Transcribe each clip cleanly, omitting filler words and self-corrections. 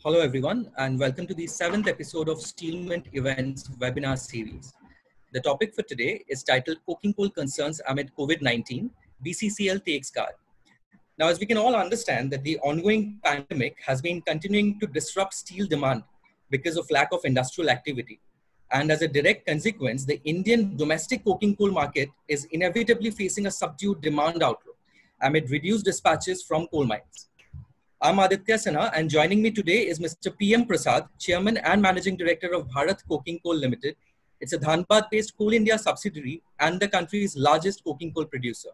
Hello everyone and welcome to the 7th episode of Steelment Events webinar series. The topic for today is titled Coking Coal Concerns Amid COVID-19, BCCL Takes Guard. Now, as we can all understand that the ongoing pandemic has been continuing to disrupt steel demand because of lack of industrial activity. And as a direct consequence, the Indian domestic coking coal market is inevitably facing a subdued demand outlook amid reduced dispatches from coal mines. I'm Aditya Sinha, and joining me today is Mr. P.M. Prasad, Chairman and Managing Director of Bharat Coking Coal Limited. It's a Dhanbad-based Coal India subsidiary and the country's largest coking coal producer.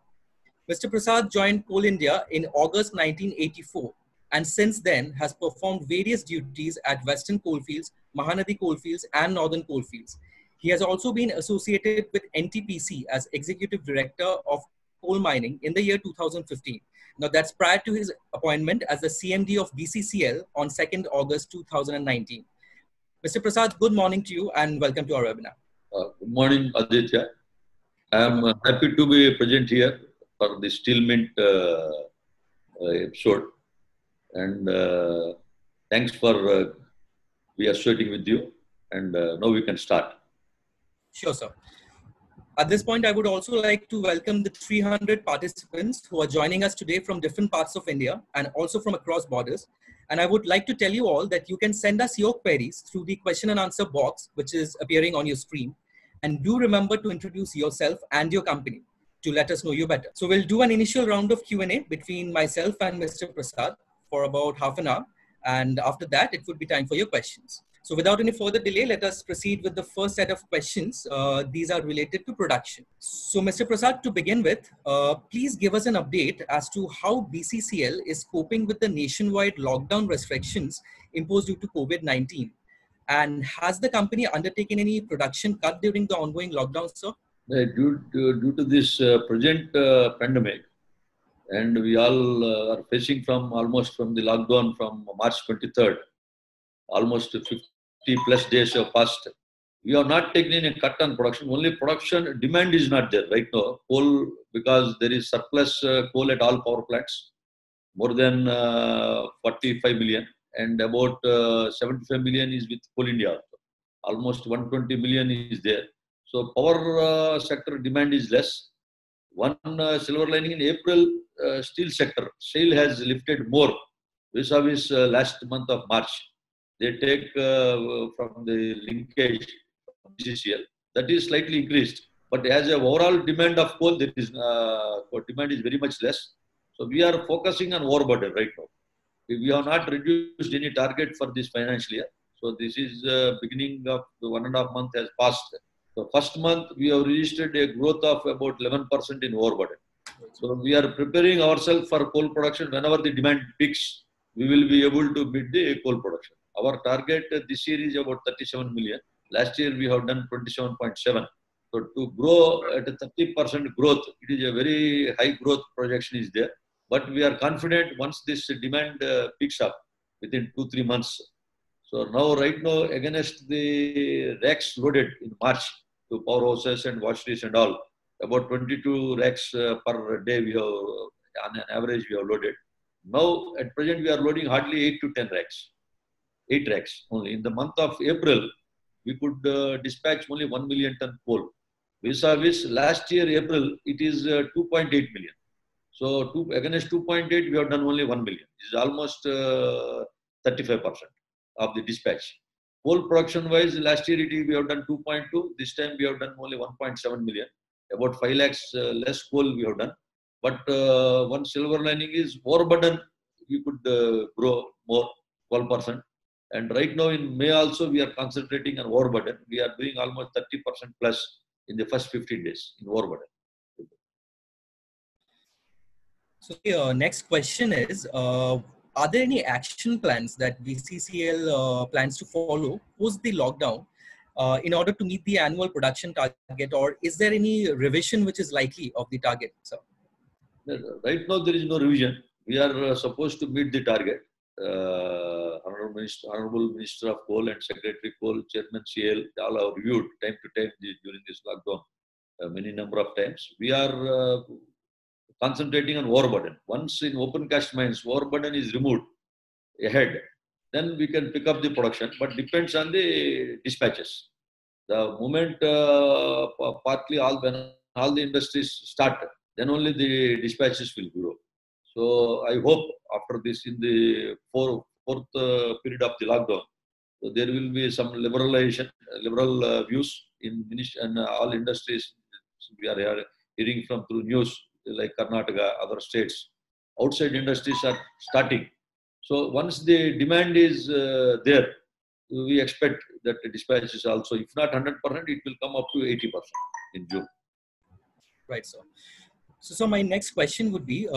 Mr. Prasad joined Coal India in August 1984, and since then has performed various duties at Western Coalfields, Mahanadi Coalfields, and Northern Coalfields. He has also been associated with NTPC as Executive Director of Coal Mining in the year 2015. Now, that's prior to his appointment as the CMD of BCCL on 2nd August 2019. Mr. Prasad, good morning to you and welcome to our webinar. Good morning, Aditya. I am happy to be present here for the Steelment episode. And thanks for we are associating with you. And now we can start. Sure, sir. At this point, I would also like to welcome the 300 participants who are joining us today from different parts of India and also from across borders. And I would like to tell you all that you can send us your queries through the question and answer box, which is appearing on your screen. And do remember to introduce yourself and your company to let us know you better. So we'll do an initial round of Q&A between myself and Mr. Prasad for about half an hour. And after that, it would be time for your questions. So without any further delay, let us proceed with the first set of questions. These are related to production. So Mr. Prasad, to begin with, please give us an update as to how BCCL is coping with the nationwide lockdown restrictions imposed due to COVID-19. And has the company undertaken any production cut during the ongoing lockdown, sir? Due to this present pandemic, and we all are facing from the lockdown from March 23rd, almost 50 plus days have passed. We are not taking any cut on production. Only production demand is not there right now. Coal, because there is surplus coal at all power plants, more than 45 million, and about 75 million is with Coal India. Almost 120 million is there. So power sector demand is less. One silver lining in April, steel sector sale has lifted more vis-a-vis last month of March. They take from the linkage of BCCL, that is slightly increased. But as an overall demand of coal, there is demand is very much less. So we are focusing on overburden right now. We have not reduced any target for this financial year. So this is beginning of the 1.5 month has passed. So first month we have registered a growth of about 11% in overburden. So we are preparing ourselves for coal production. Whenever the demand peaks, we will be able to meet the coal production. Our target this year is about 37 million. Last year we have done 27.7. So to grow at a 30% growth, it is a very high growth projection is there. But we are confident once this demand picks up within 2-3 months. So right now against the racks loaded in March to powerhouses and washeries and all, about 22 racks per day we have, on an average we have loaded. Now at present we are loading hardly 8 to 10 racks. 8 racks only. In the month of April, we could dispatch only 1 million ton coal. Vis-a-vis last year, April, it is 2.8 million. So against 2.8, we have done only 1 million. This is almost 35% of the dispatch. Coal production-wise, last year we have done 2.2. This time we have done only 1.7 million. About 5 lakhs less coal we have done. But one silver lining is overburden, we could grow more, 12%. And right now in May also we are concentrating on overburden. We are doing almost 30% plus in the first 15 days in overburden. So the next question is, are there any action plans that BCCL plans to follow post the lockdown in order to meet the annual production target, or is there any revision which is likely of the target, sir? Right now there is no revision. We are supposed to meet the target. Honorable Minister of Coal and Secretary Coal, Chairman CL, all have reviewed time to time during this lockdown many number of times. We are concentrating on overburden. Once in open cast mines, overburden is removed ahead, then we can pick up the production, but depends on the dispatches. The moment partly when all the industries start, then only the dispatches will grow. So I hope after this, in the fourth period of the lockdown, so there will be some liberalization, liberal views in and all industries. We are hearing from through news like Karnataka, other states. Outside industries are starting. So once the demand is there, we expect that the dispatches also, if not 100%, it will come up to 80% in June. Right, sir. So my next question would be,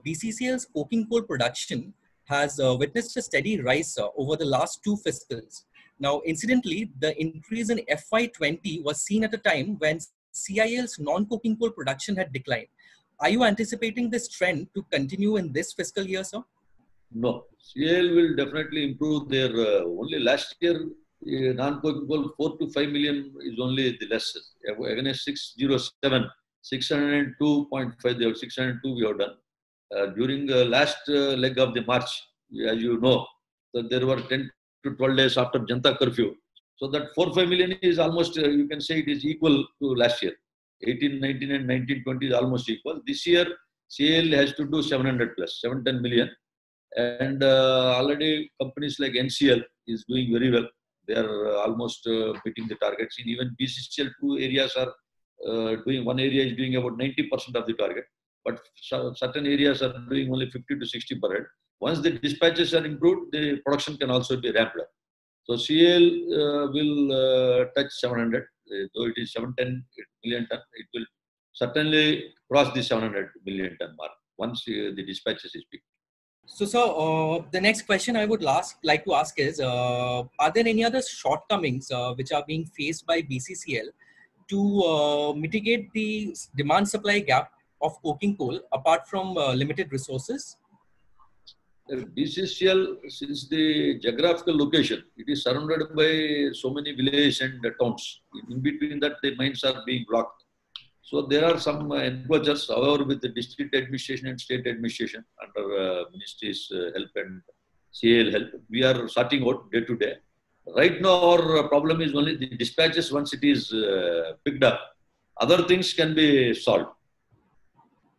BCCL's coking coal production has witnessed a steady rise over the last 2 fiscals. Now, incidentally, the increase in FY20 was seen at a time when CIL's non-coking coal production had declined. Are you anticipating this trend to continue in this fiscal year, sir? No, CIL will definitely improve their, only last year, non-coking coal 4 to 5 million is only the less. Against 607, 602.5, 602 we have done. During the last leg of the March, as you know, that there were 10 to 12 days after Janta curfew. So that 4-5 million is almost, you can say it is equal to last year. 18, 19 and 19, 20 is almost equal. This year, CIL has to do 700 plus, 710 million. And already companies like NCL is doing very well. They are almost meeting the targets. In even BCCL, 2 areas are doing, one area is doing about 90% of the target, but certain areas are doing only 50 to 60%. Once the dispatches are improved, the production can also be ramped up. So CIL will touch 700, though it is 710 million ton, it will certainly cross the 700 million ton mark once the dispatches is picked. So, sir, the next question I would like to ask is, are there any other shortcomings which are being faced by BCCL to mitigate the demand-supply gap of coking coal apart from limited resources? BCCL, since the geographical location, it is surrounded by so many villages and towns. In between that, the mines are being blocked. So there are some enclosures, however, with the district administration and state administration under ministry's help and CIL help, we are sorting out day to day. Right now, our problem is only the dispatches. Once it is picked up, other things can be solved.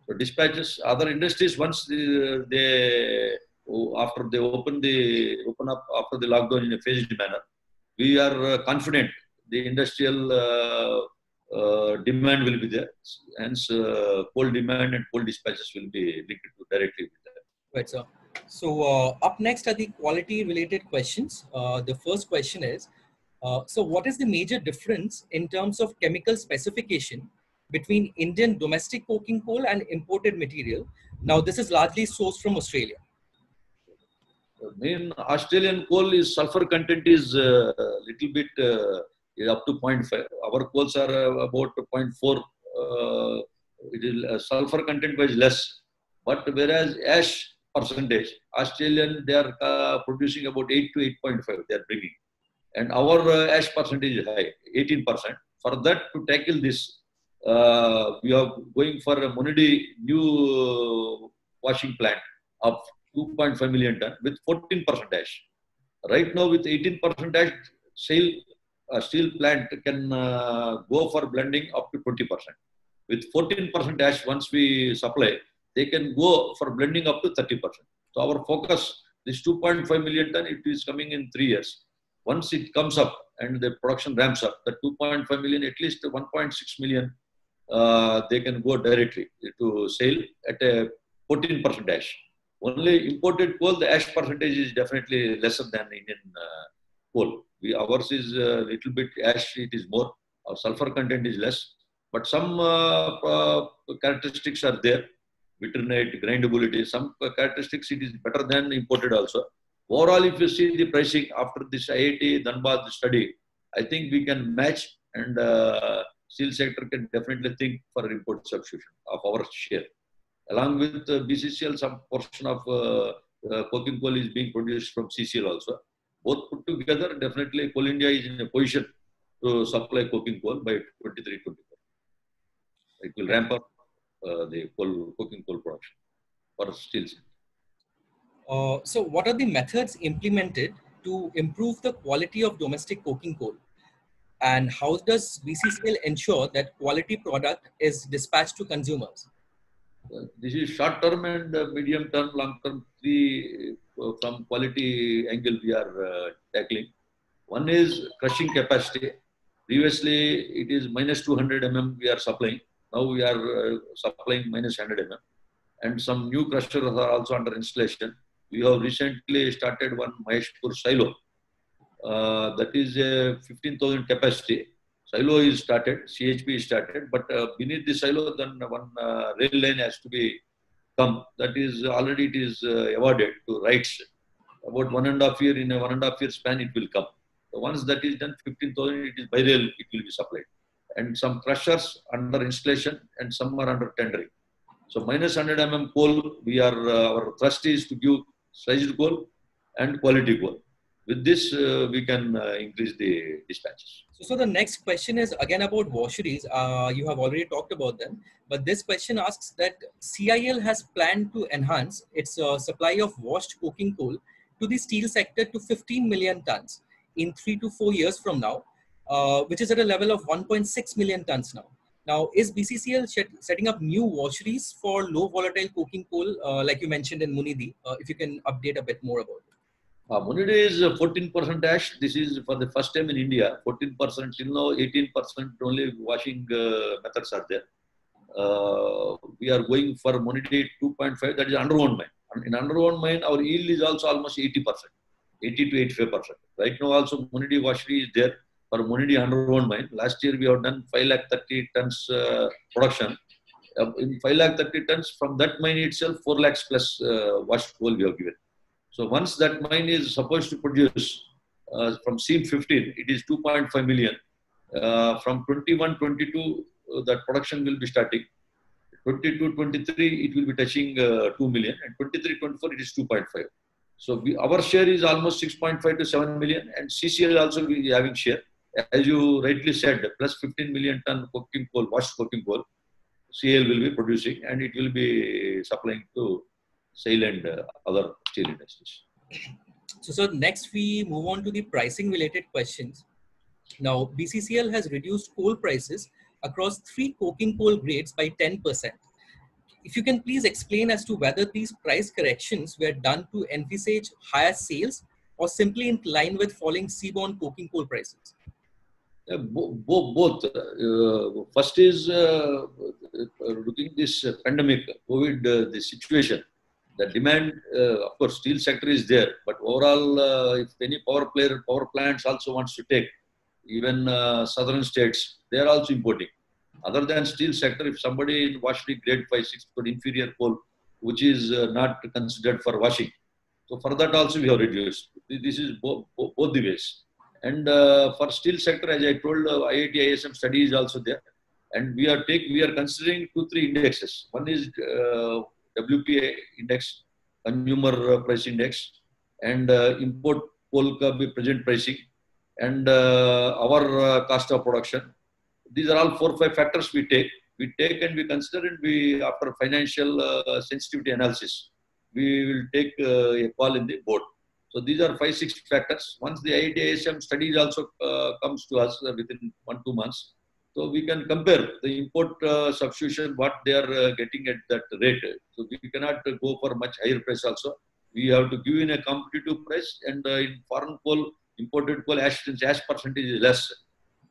So dispatches, other industries, once after they open up after the lockdown in a phased manner, we are confident the industrial demand will be there. Hence, coal demand and coal dispatches will be linked directly with that. Right, sir. So up next are the quality related questions. The first question is, so what is the major difference in terms of chemical specification between Indian domestic coking coal and imported material? Now, this is largely sourced from Australia. The main Australian coal is sulfur content is little bit up to 0.5. Our coals are about 0.4. It is sulfur content was less, but whereas ash percentage, Australian they are producing about 8 to 8.5. They are bringing, and our ash percentage is high, 18%. For that to tackle this, we are going for a Monidi new washing plant of 2.5 million ton with 14% ash. Right now, with 18% ash, steel plant can go for blending up to 20%. With 14% ash, once we supply, they can go for blending up to 30%. So our focus, this 2.5 million ton, it is coming in 3 years. Once it comes up and the production ramps up, the 2.5 million, at least 1.6 million, they can go directly to sale at a 14% ash. Only imported coal, the ash percentage is definitely lesser than Indian coal. Ours is a little bit ash, it is more. Our sulfur content is less. But some characteristics are there. Bitterness, grindability, some characteristics it is better than imported also. Overall, if you see the pricing after this IIT Dhanbad study, I think we can match, and steel sector can definitely think for import substitution of our share. Along with BCCL, some portion of coking coal is being produced from CCL also. Both put together, definitely Coal India is in a position to supply coking coal by 23-24. It will ramp up the coking coal production for steel sector. So what are the methods implemented to improve the quality of domestic coking coal? And how does BCCL ensure that quality product is dispatched to consumers? This is short term and medium term, long term, three from quality angle we are tackling. One is crushing capacity. Previously, it is minus 200 mm we are supplying. Now we are supplying minus 100 mm. And some new crushers are also under installation. We have recently started one Maheshpur silo. That is a 15,000 capacity. Silo is started, CHP is started, but beneath the silo, then one rail line has to be come. That is already it is awarded to RITES. About 1.5 year, in a 1.5 year span, it will come. So once that is done, 15,000, it is by rail, it will be supplied. And some crushers under installation and some are under tendering. So minus 100 mm coal, we are our thrust is to give sized coal and quality coal. With this, we can increase the dispatches. So the next question is again about washeries. You have already talked about them, but this question asks that CIL has planned to enhance its supply of washed coking coal to the steel sector to 15 million tons in 3 to 4 years from now, which is at a level of 1.6 million tons now. Now, is BCCL setting up new washeries for low volatile coking coal, like you mentioned in Munidi? If you can update a bit more about it. Munidi is 14% ash. This is for the first time in India. 14% till now, 18% only washing methods are there. We are going for Munidi 2.5. That is underground mine. In underground mine, our yield is also almost 80%, 80 to 85%. Right now, also Munidi washery is there for Munidi underground mine. Last year we have done 530 tons production. In 530 tons from that mine itself, 4 lakhs plus washed coal we have given. So once that mine is supposed to produce from SEAM 15, it is 2.5 million. From 21-22, that production will be starting. 22-23, it will be touching 2 million. And 23-24, it is 2.5. So our share is almost 6.5 to 7 million. And CCL also will be having share. As you rightly said, plus 15 million ton coking coal, washed coking coal, CL will be producing. And it will be supplying to SAIL and other steel industries. So next we move on to the pricing related questions. Now, BCCL has reduced coal prices across 3 coking coal grades by 10%. If you can please explain as to whether these price corrections were done to envisage higher sales or simply in line with falling seaborne coking coal prices. Both. First is looking this pandemic, COVID, the situation. The demand, of course, steel sector is there, but overall, if any power plants also wants to take, even southern states, they are also importing. Other than steel sector, if somebody in washery grade 5-6 put inferior coal, which is not considered for washing, so for that also we have reduced. This is both the ways. And for steel sector, as I told, IIT ISM study is also there, and we are considering 2-3 indexes. One is WPI index, consumer price index, and import coal present pricing, and our cost of production. These are all 4 or 5 factors we take and we consider, and we, after financial sensitivity analysis, we will take a call in the board. So these are 5-6 factors. Once the IIT studies also comes to us within 1-2 months, so we can compare the import substitution, what they are getting at that rate. So we cannot go for much higher price also. We have to give in a competitive price, and in foreign coal, imported coal ash percentage is less.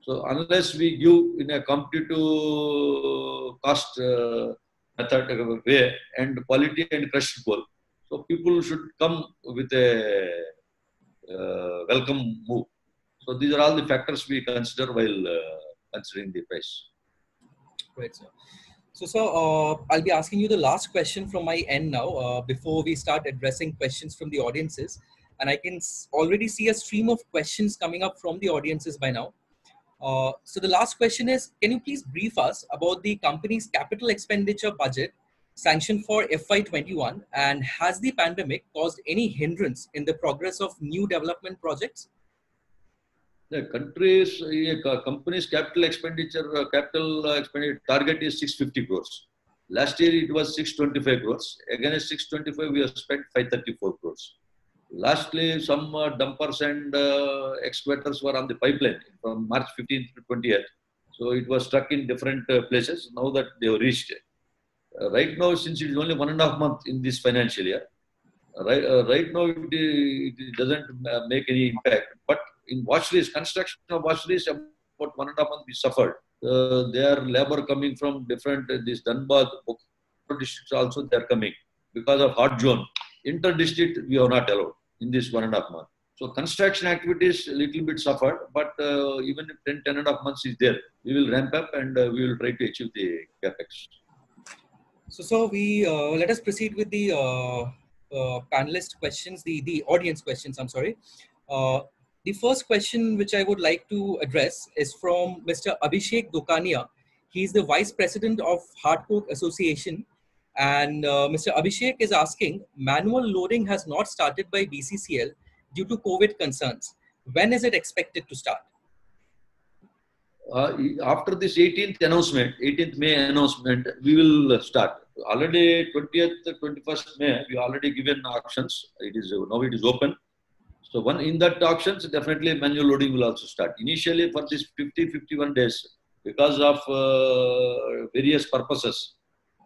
So unless we give in a competitive cost method way and quality and crushed coal, so people should come with a welcome move. So these are all the factors we consider while considering the price. Great, sir. So, I'll be asking you the last question from my end now, before we start addressing questions from the audiences. And I can already see a stream of questions coming up from the audiences by now. So the last question is, can you please brief us about the company's capital expenditure budget sanctioned for FY21, and has the pandemic caused any hindrance in the progress of new development projects? The company's capital expenditure target is 650 crores. Last year it was 625 crores. Against 625 we have spent 534 crores. Lastly, some dumpers and excavators were on the pipeline from March 15th to 20th. So it was stuck in different places. Now that they have reached. Right now, since it is only 1.5 months in this financial year, right now it doesn't make any impact. But in washeries, construction of washeries, about 1.5 months we suffered. Their labor coming from different, this Dhanbad districts also they are coming because of hot zone. Inter-district we are not allowed in this 1.5 months. So construction activities a little bit suffered, but even if 10.5 months is there, we will ramp up and we will try to achieve the capex. So we let us proceed with the panelist questions, the audience questions. I'm sorry. The first question which I would like to address is from Mr. Abhishek Dokania. He's the Vice President of Hard Coke Association. And Mr. Abhishek is asking, manual loading has not started by BCCL due to COVID concerns. When is it expected to start? After this 18th May announcement, we will start. Already 20th, 21st May, we already given auctions. Now it is open. So in that auctions, definitely manual loading will also start. Initially for this 50-51 days, because of various purposes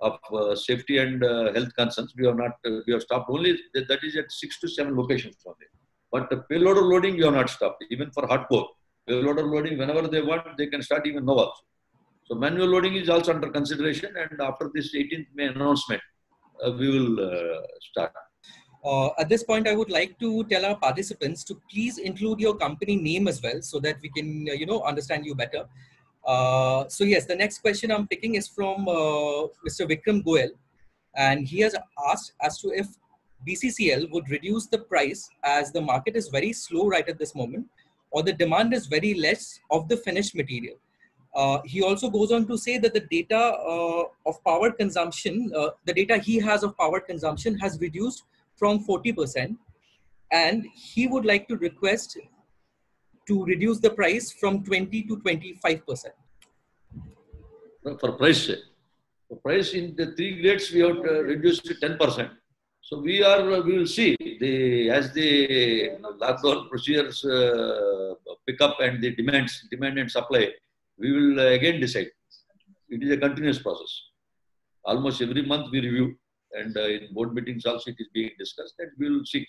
of safety and health concerns, we have stopped only, that is at 6 to 7 locations only. But the payloader loading, we have not stopped, even for hard coke. Payloader loading, whenever they want, they can start even now also. So manual loading is also under consideration, and after this 18th May announcement, we will start. At this point, I would like to tell our participants to please include your company name as well, so that we can, understand you better. So yes, the next question I'm picking is from Mr. Vikram Goel, and he has asked as to if BCCL would reduce the price as the market is very slow right at this moment, or the demand is very less of the finished material. He also goes on to say that the data of power consumption, the data he has of power consumption has reduced from 40%, and he would like to request to reduce the price from 20 to 25%. For price in the 3 grades, we have reduced to 10%. So we will see as the lockdown procedures pick up and the demand and supply, we will again decide. It is a continuous process. Almost every month we review, and in board meetings also it is being discussed, and we will see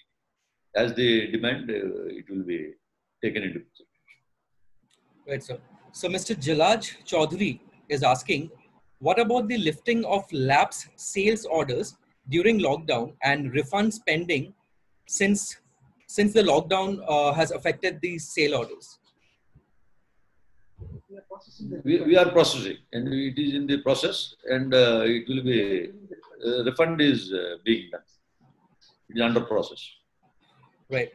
as the demand it will be taken into consideration. Right, sir. So Mr. Jalaj Chaudhary is asking, what about the lifting of lapsed sales orders during lockdown and refunds pending since the lockdown has affected these sale orders? We are processing, and it is in the process, and it will be refund is being done. It is under process. Right.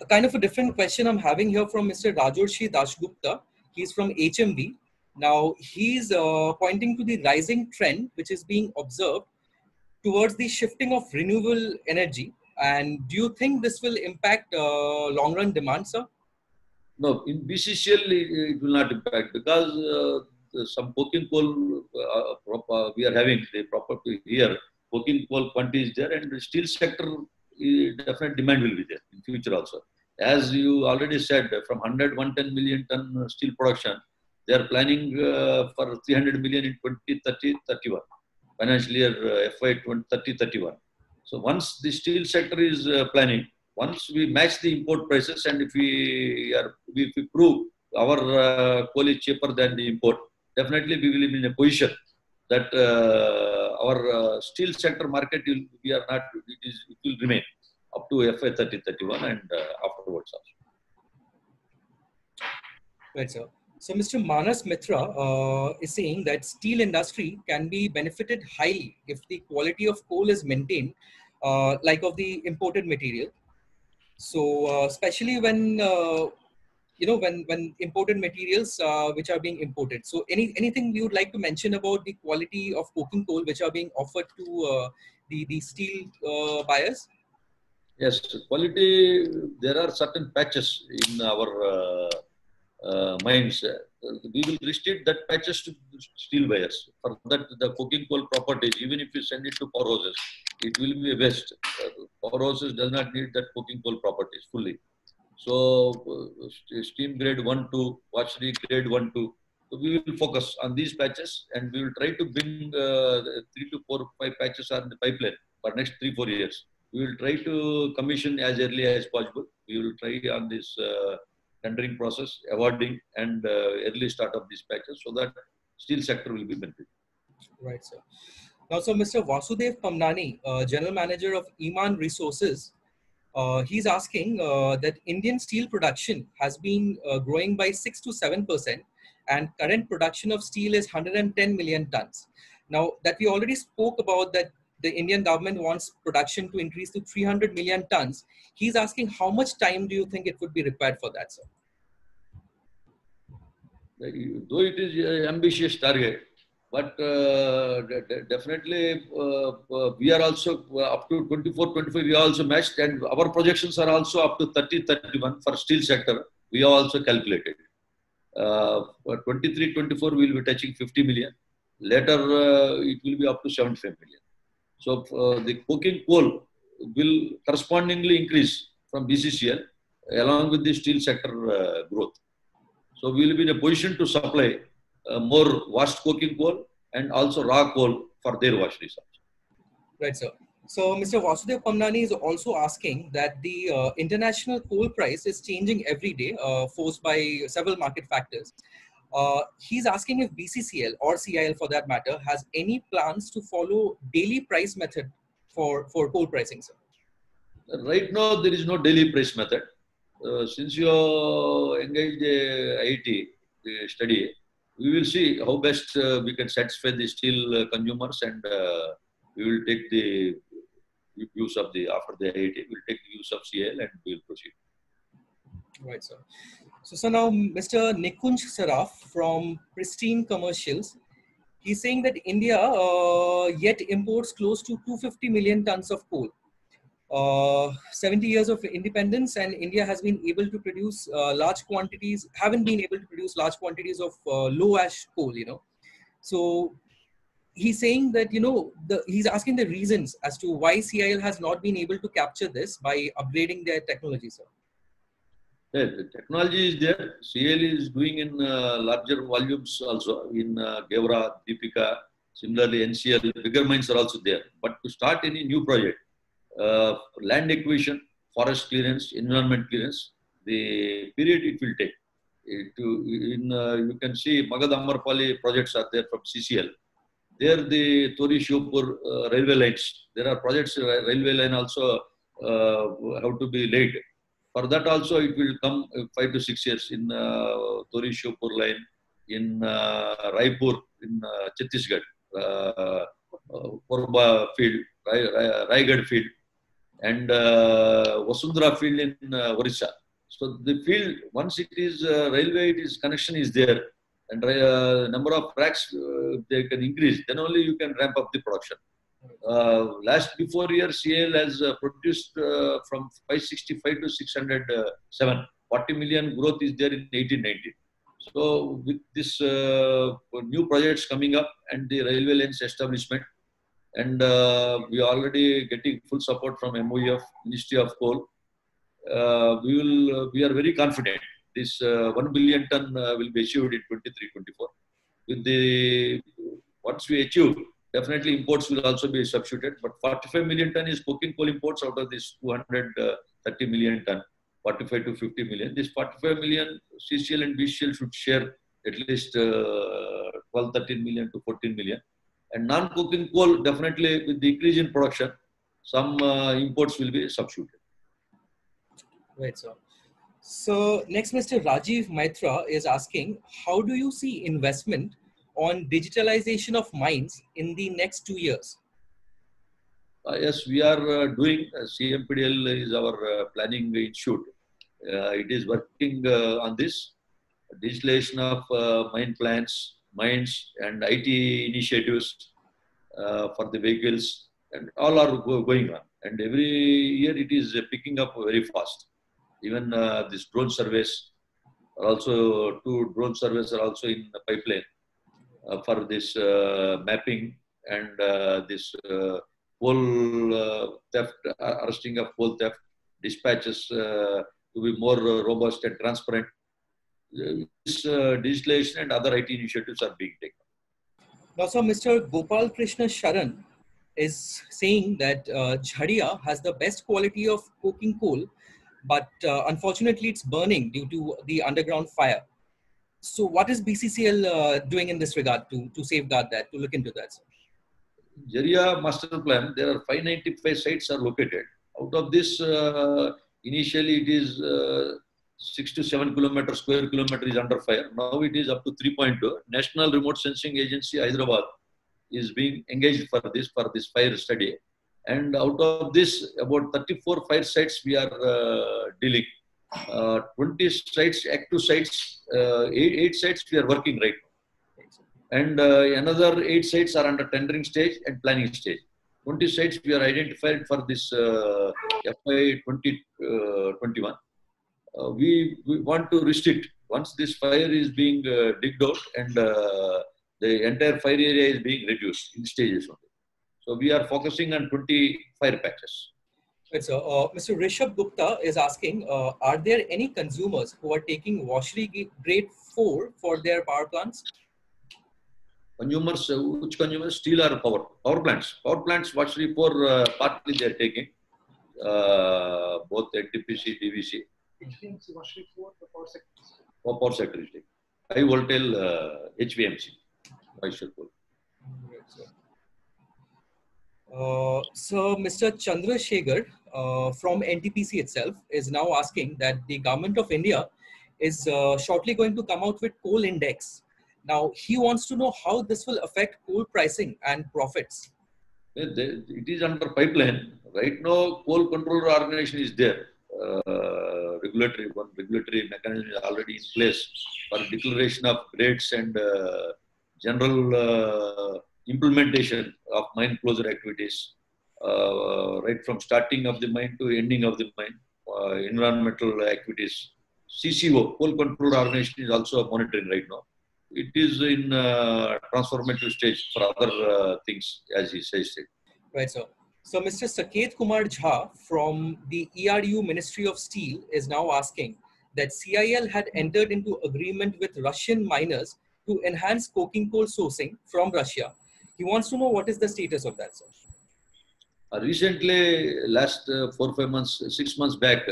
Kind of a different question I'm having here from Mr. Rajorshi Dashgupta. He's from HMB. Now he's pointing to the rising trend which is being observed towards the shifting of renewable energy. And do you think this will impact long-run demand, sir? No, in BCCL it will not impact, because some coking coal we are having the property here. Coking coal quantity is there, and the steel sector definite demand will be there in future also. As you already said, from 110 million ton steel production, they are planning for 300 million in 2030-31 financial year FY 2030-31. So once the steel sector is planning, once we match the import prices, and if we prove our coal is cheaper than the import, definitely we will be in a position that our steel sector market it will remain up to FY 30-31 and afterwards also. Right, sir. So Mr. Manas Mitra is saying that steel industry can be benefited highly if the quality of coal is maintained, like of the imported material. So especially when when imported materials which are being imported. So anything you would like to mention about the quality of coking coal which are being offered to the steel buyers? Yes, quality. There are certain patches in our mines. we will restrict that patches to steel wires. For that, the coking coal properties, even if you send it to powerhouses, it will be a waste. Powerhouses does not need that coking coal properties fully. So steam grade 1, 2, washery grade 1, 2. So we will focus on these patches, and we will try to bring 3 to 4, 5 patches on the pipeline for next 3, 4 years. We will try to commission as early as possible. We will try on this tendering process, awarding, and early start of these patches, so that steel sector will be benefited. Right, sir. Now, so Mr. Vasudev Pamnani, General Manager of Iman Resources, he's asking that Indian steel production has been growing by 6 to 7%, and current production of steel is 110 million tons. Now, that we already spoke about, that the Indian government wants production to increase to 300 million tons. He's asking how much time do you think it would be required for that, sir? Though it is an ambitious target, but definitely we are also up to 24, 25, we are also matched, and our projections are also up to 30, 31 for steel sector. We have also calculated. For 23, 24, we will be touching 50 million. Later, it will be up to 75 million. So the coking coal will correspondingly increase from BCCL along with the steel sector growth. So we will be in a position to supply more washed coking coal and also raw coal for their washeries. Right, sir. So Mr. Vasudev Pamnani is also asking that the international coal price is changing every day, forced by several market factors. He's asking if BCCL or CIL for that matter has any plans to follow daily price method for coal pricing, sir. Right now, there is no daily price method. Since you engaged IIT study, we will see how best we can satisfy the steel consumers, and we will take the use of after the IIT, we will take the use of CIL and we will proceed. Right, sir. So now Mr. Nikunj Saraf from Pristine Commercials, he's saying that India yet imports close to 250 million tons of coal. 70 years of independence, and India has been able to produce large quantities, haven't been able to produce large quantities of low ash coal, So he's saying that, he's asking the reasons as to why CIL has not been able to capture this by upgrading their technology, sir. Yeah, the technology is there. CIL is doing in larger volumes also in Gewra, Deepika, similarly NCL, bigger mines are also there. But to start any new project, land acquisition, forest clearance, environment clearance, the period it will take. You can see Magad Ambarpali projects are there from CCL. There the Tori Shivpur railway lines. There are projects, railway line also have to be laid. For that also it will come 5 to 6 years in Tori Shivpur line, in Raipur, in Chhattisgarh, Korba field, Raigad field, and Vasundhara field in Orissa. So the field, once it is railway, connection is there, and number of tracks they can increase, then only you can ramp up the production. Before year, CIL has produced from 565 to 607. 40 million growth is there in 1890. So with this new projects coming up and the railway lines establishment, and we are already getting full support from MOEF, Ministry of Coal. We are very confident this 1 billion ton will be achieved in 23-24. With once we achieve, definitely imports will also be substituted. But 45 million ton is coking coal imports out of this 230 million ton, 45 to 50 million. This 45 million CCL and BCL should share at least 12, 13 million to 14 million. And non-coking coal, definitely with the increase in production, some imports will be substituted. Right, sir. So next, Mr. Rajiv Maitra is asking, how do you see investment on digitalization of mines in the next 2 years? Yes, we are doing. CMPDL is our planning institute. It is working on this digitalization of mine plants, mines, and IT initiatives for the vehicles, and all are going on. And every year it is picking up very fast. Even this drone surveys, Also, 2 drone surveys are also in the pipeline for this mapping and this coal theft, arresting of coal theft, dispatches to be more robust and transparent. This digitalization and other IT initiatives are being taken. Now, so Mr. Gopal Krishna Sharan is saying that Jharia has the best quality of coking coal, but unfortunately it's burning due to the underground fire. So what is BCCL doing in this regard to safeguard that, to look into that, sir? Jharia master plan, there are 595 sites are located. Out of this, initially it is 6 to 7 square kilometer is under fire. Now it is up to 3.2. National Remote Sensing Agency, Hyderabad, is being engaged for this fire study. And out of this, about 34 fire sites we are dealing. 20 sites, active sites, 8 sites we are working right now. And another 8 sites are under tendering stage and planning stage. 20 sites we are identified for this FY 2021. We want to restrict once this fire is being digged out and the entire fire area is being reduced in stages only. So we are focusing on 20 fire patches. Right, so Mr. Rishabh Gupta is asking, are there any consumers who are taking washery grade 4 for their power plants? Consumers, which consumers? Steel or power? Power plants. Power plants, washery 4 partly they are taking, both NTPC, DVC. HVMC, washery 4, the power sector. Power sector is taking. High voltage HVMC. So Mr. Chandrasekhar from NTPC itself is now asking that the government of India is shortly going to come out with coal index. Now he wants to know how this will affect coal pricing and profits. It is under pipeline. Right now, coal control organization is there. Regulatory mechanism is already in place for declaration of grades and general implementation of mine closure activities, right from starting of the mine to ending of the mine, environmental activities. CCO, Coal Control Organization, is also monitoring right now. It is in transformative stage for other things, as he says it. Right, sir. So Mr. Saket Kumar Jha from the ERU Ministry of Steel is now asking that CIL had entered into agreement with Russian miners to enhance coking coal sourcing from Russia. He wants to know what is the status of that, sir. Recently, last 4, 5 months, 6 months back,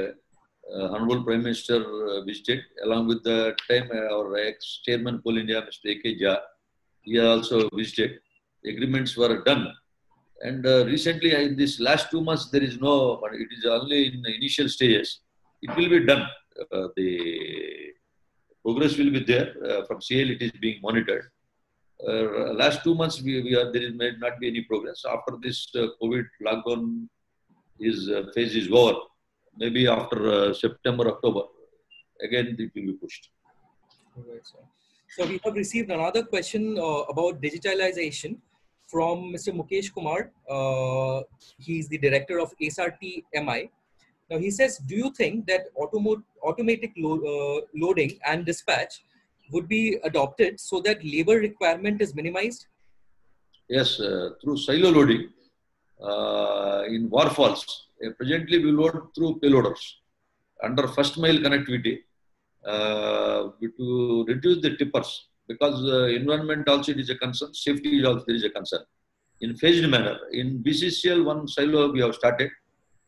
Honorable Prime Minister visited, along with the time our ex-chairman Coal India, Mr. A.K. Jha, he also visited. The agreements were done. And recently, in this last 2 months, there is no, it is only in the initial stages. It will be done. The progress will be there. From CL, it is being monitored. Last 2 months, there may not be any progress. After this COVID lockdown phase is over, maybe after September, October, again it will be pushed. Right, sir. So we have received another question about digitalization from Mr. Mukesh Kumar. He's the director of SRT MI. Now he says, do you think that automatic loading and dispatch would be adopted so that labor requirement is minimized? Yes, through silo loading in warfalls. Presently, we load through payloaders under first mile connectivity to reduce the tippers, because environment also is a concern, safety also there is a concern. In phased manner, in BCCL, one silo we have started,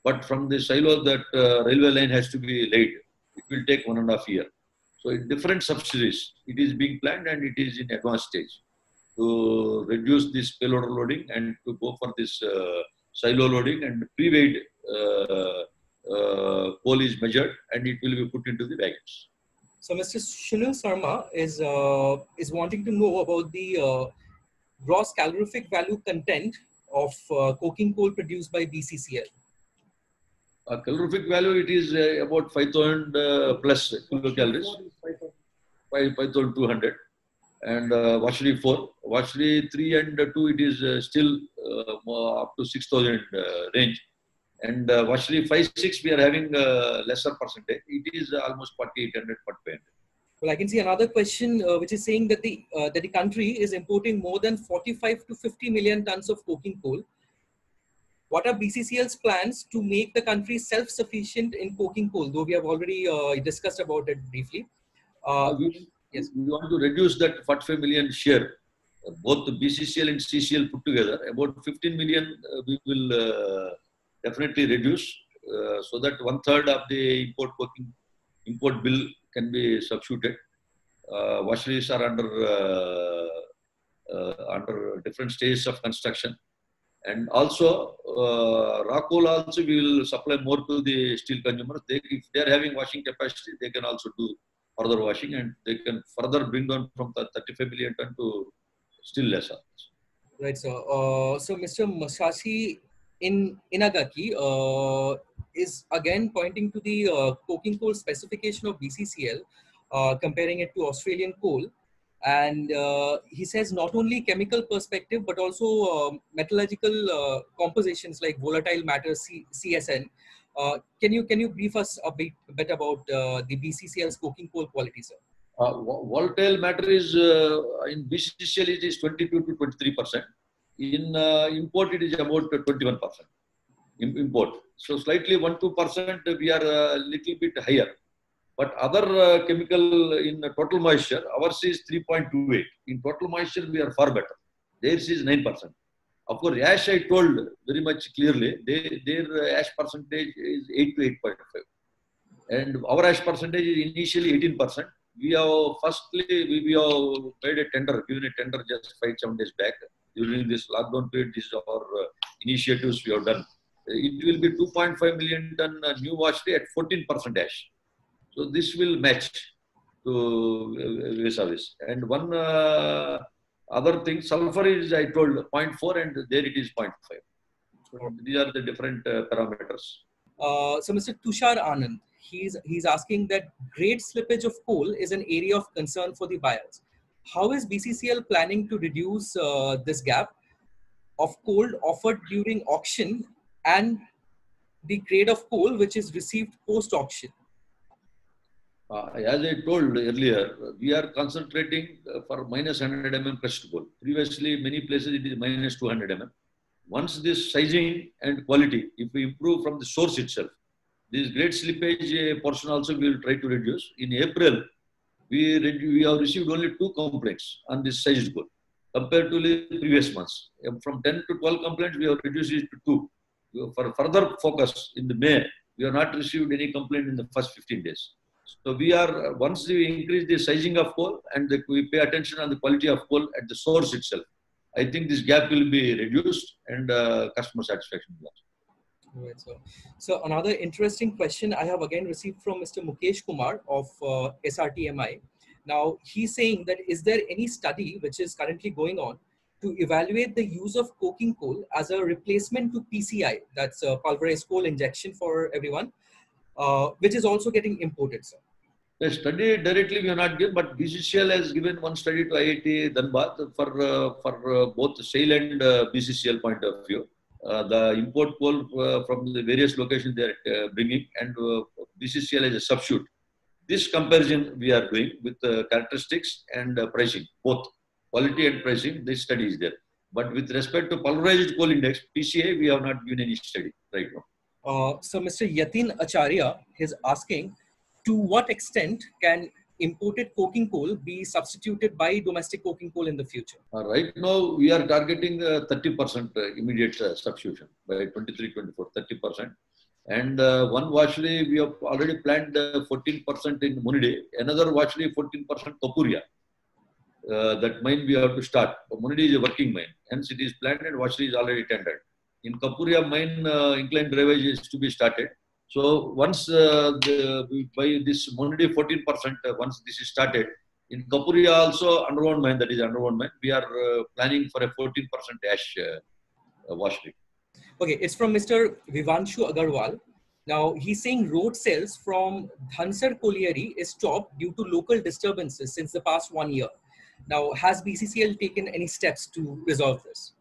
but from the silo that railway line has to be laid, it will take 1.5 years. So in different subsidiaries, it is being planned and it is in advanced stage to reduce this payload loading and to go for this silo loading, and pre-weighed coal is measured and it will be put into the wagons. So Mr. Sunil Sarma is wanting to know about the gross calorific value content of coking coal produced by BCCL. Calorific value, it is about 5,000 plus kilocalories, 5,200. And washery 4, washery 3 and 2, it is still up to 6,000 range. And washery 5, 6, we are having lesser percentage. It is almost 4,800, 4,500. Well, I can see another question which is saying that the country is importing more than 45 to 50 million tons of coking coal. What are BCCL's plans to make the country self-sufficient in coking coal? Though we have already discussed about it briefly. Yes. We want to reduce that 45 million share. Both the BCCL and CCL put together, about 15 million we will definitely reduce, so that 1/3 of the import bill can be substituted. Washeries are under different stages of construction. And also, raw coal also we will supply more to the steel consumers. If they are having washing capacity, they can also do further washing, and they can further bring down from the 35 million ton to still lesser. Right, sir. So Mr. Masashi Inagaki is again pointing to the coking coal specification of BCCL, comparing it to Australian coal. And he says not only chemical perspective, but also metallurgical compositions like volatile matter, CSN. Can you brief us a bit about the BCCL's coking coal quality, sir? Volatile matter is in BCCL it is 22 to 23%. In import it is about 21%. Import. So slightly 1-2% we are a little bit higher. But other chemical in total moisture, ours is 3.28. In total moisture we are far better. Theirs is 9%. Of course, ash I told very much clearly, their ash percentage is 8 to 8.5. And our ash percentage is initially 18%. We have made a tender, given a tender just 5-7 days back. During this lockdown period, this is our initiatives we have done. It will be 2.5 million ton new washery at 14% ash. So this will match to vis-a-vis. And one other thing, sulfur is I told 0.4 and there it is 0.5. So these are the different parameters. So Mr. Tushar Anand, he's asking that grade slippage of coal is an area of concern for the buyers. How is BCCL planning to reduce this gap of coal offered during auction and the grade of coal which is received post-auction? As I told earlier, we are concentrating for minus 100 mm crushed coal. Previously, many places it is minus 200 mm. Once this sizing and quality, if we improve from the source itself, this grade slippage portion also we will try to reduce. In April, we have received only 2 complaints on this sized coal compared to the previous months. From 10 to 12 complaints, we have reduced it to 2. For further focus in the May, we have not received any complaint in the first 15 days. So we are, once we increase the sizing of coal and we pay attention on the quality of coal at the source itself, I think this gap will be reduced and customer satisfaction will also. Right, so another interesting question I have again received from Mr. Mukesh Kumar of SRTMI. Now he's saying that is there any study which is currently going on to evaluate the use of coking coal as a replacement to PCI, that's pulverized coal injection for everyone, which is also getting imported, sir? The study directly we have not given, but BCCL has given one study to IIT Dhanbad for both SAIL and BCCL point of view. The import coal from the various locations they are bringing, and BCCL as a substitute. This comparison we are doing with characteristics and pricing, both quality and pricing. This study is there. But with respect to pulverized coal index, PCI, we have not given any study right now. So Mr. Yatin Acharya is asking, to what extent can imported coking coal be substituted by domestic coking coal in the future? Right now, we are targeting 30% immediate substitution by 23-24, 30%. And one washery, we have already planned 14% in Munide, another washery 14% Kapuria. That mine we have to start. Munide is a working mine, hence it is planned and washery is already tendered. In Kapuria mine, inclined drivage is to be started. So once by this Munide 14%, once this is started, in Kapuria also underground mine, that is underground mine, we are planning for a 14% ash washery. Okay, it's from Mr. Vivanshu Agarwal. Now he's saying road sales from Dhansar Colliery is stopped due to local disturbances since the past 1 year. Now, has BCCL taken any steps to resolve this?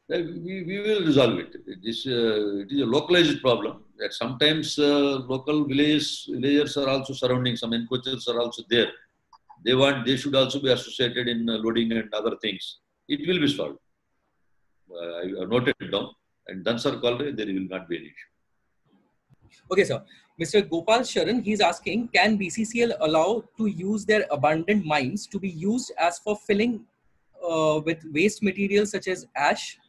We will resolve it. It is a localized problem that sometimes local villagers are also surrounding, some encroachers are also there. They should also be associated in loading and other things. It will be solved. I have noted it down, and Dansar College, there will not be an issue. Okay, sir. Mr. Gopal Sharan, he's asking, can BCCL allow to use their abundant mines to be used as for filling with waste materials such as ash?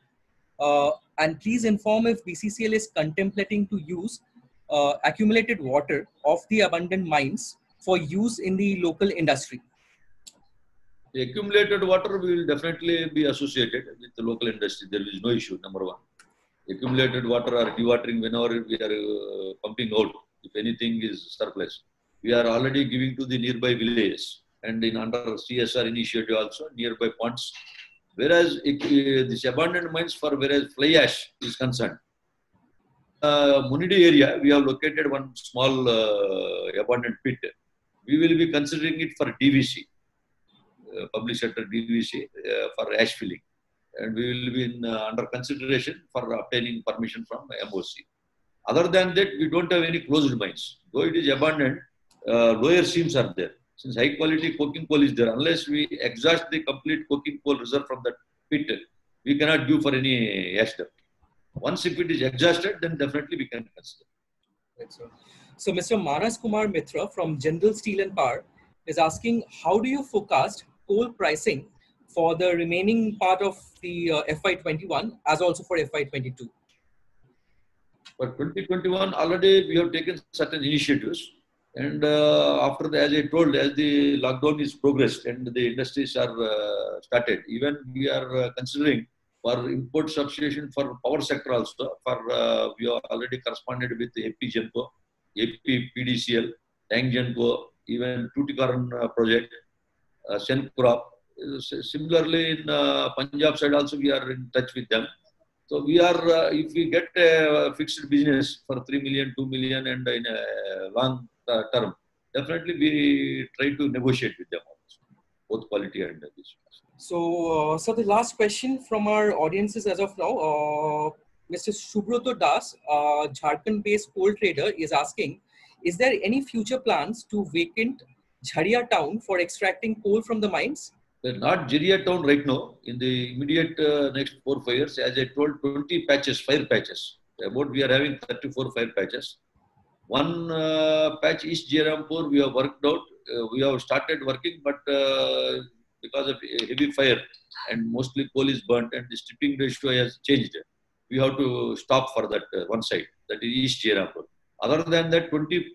And please inform if BCCL is contemplating to use accumulated water of the abundant mines for use in the local industry. The accumulated water will definitely be associated with the local industry. There is no issue, number one. Accumulated water or dewatering whenever we are pumping out, if anything is surplus. We are already giving to the nearby villages and in under CSR initiative also, nearby ponds. Whereas this abandoned mines for whereas fly ash is concerned. Munidi area, we have located one small abandoned pit. We will be considering it for DVC, public sector DVC for ash filling. And we will be under consideration for obtaining permission from MOC. Other than that, we don't have any closed mines. Though it is abandoned, lower seams are there. Since high quality coking coal is there, unless we exhaust the complete coking coal reserve from that pit, we cannot give for any ash dump. Once if it is exhausted, then definitely we can consider. Right, sir. So Mr. Manas Kumar Mitra from Jindal Steel and Power is asking, how do you forecast coal pricing for the remaining part of the FY21 as also for FY22? For 2021, already we have taken certain initiatives. And after the, as I told, as the lockdown is progressed and the industries are started, even we are considering for import substitution for power sector also. For we have already corresponded with AP Genco, AP PDCL, Tang Genco, even Tuticorin project, Sencrop. Similarly, in Punjab side also we are in touch with them. So we are, if we get a fixed business for 3 million, 2 million, and in a long term, definitely we try to negotiate with them also, both quality and business. So, the last question from our audiences as of now, Mr. Subroto Das, Jharkhand-based coal trader, is asking, is there any future plans to vacant Jharia town for extracting coal from the mines? Not Jharia town right now. In the immediate next 4 or 5 years, as I told, 20 patches, fire patches. About we are having 34 fire patches. One patch East Jarampur we have worked out. We have started working, but because of heavy fire and mostly coal is burnt and the stripping ratio has changed, we have to stop for that one site, that is East Jarampur. Other than that, 20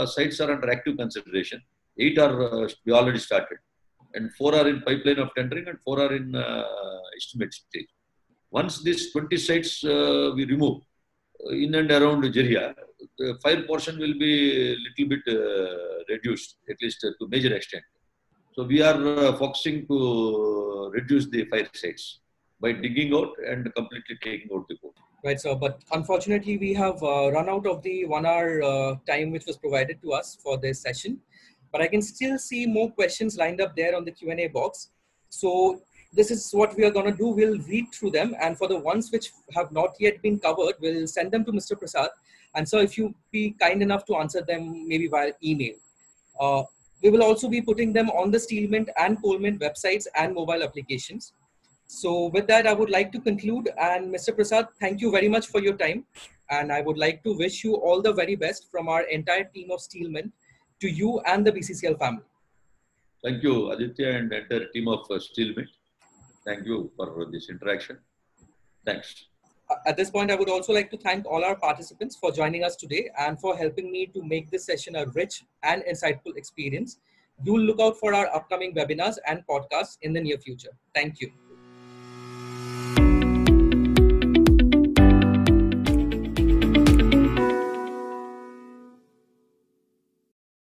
sites are under active consideration. 8 are we already started, and 4 are in pipeline of tendering, and 4 are in estimate stage. Once these 20 sites we remove in and around Jharia, the fire portion will be a little bit reduced, at least to major extent. So we are focusing to reduce the fire sites by digging out and completely taking out the coal. Right, sir. But unfortunately, we have run out of the 1 hour time which was provided to us for this session. But I can still see more questions lined up there on the Q&A box. So this is what we are going to do. We'll read through them. And for the ones which have not yet been covered, we'll send them to Mr. Prasad. And so if you be kind enough to answer them maybe via email. We will also be putting them on the Steelmint and Coalmint websites and mobile applications. So with that, I would like to conclude. And Mr. Prasad, thank you very much for your time. And I would like to wish you all the very best from our entire team of Steelmint to you and the BCCL family. Thank you, Aditya, and the entire team of Steelmint. Thank you for this interaction. Thanks. At this point, I would also like to thank all our participants for joining us today and for helping me to make this session a rich and insightful experience. Do look out for our upcoming webinars and podcasts in the near future. Thank you.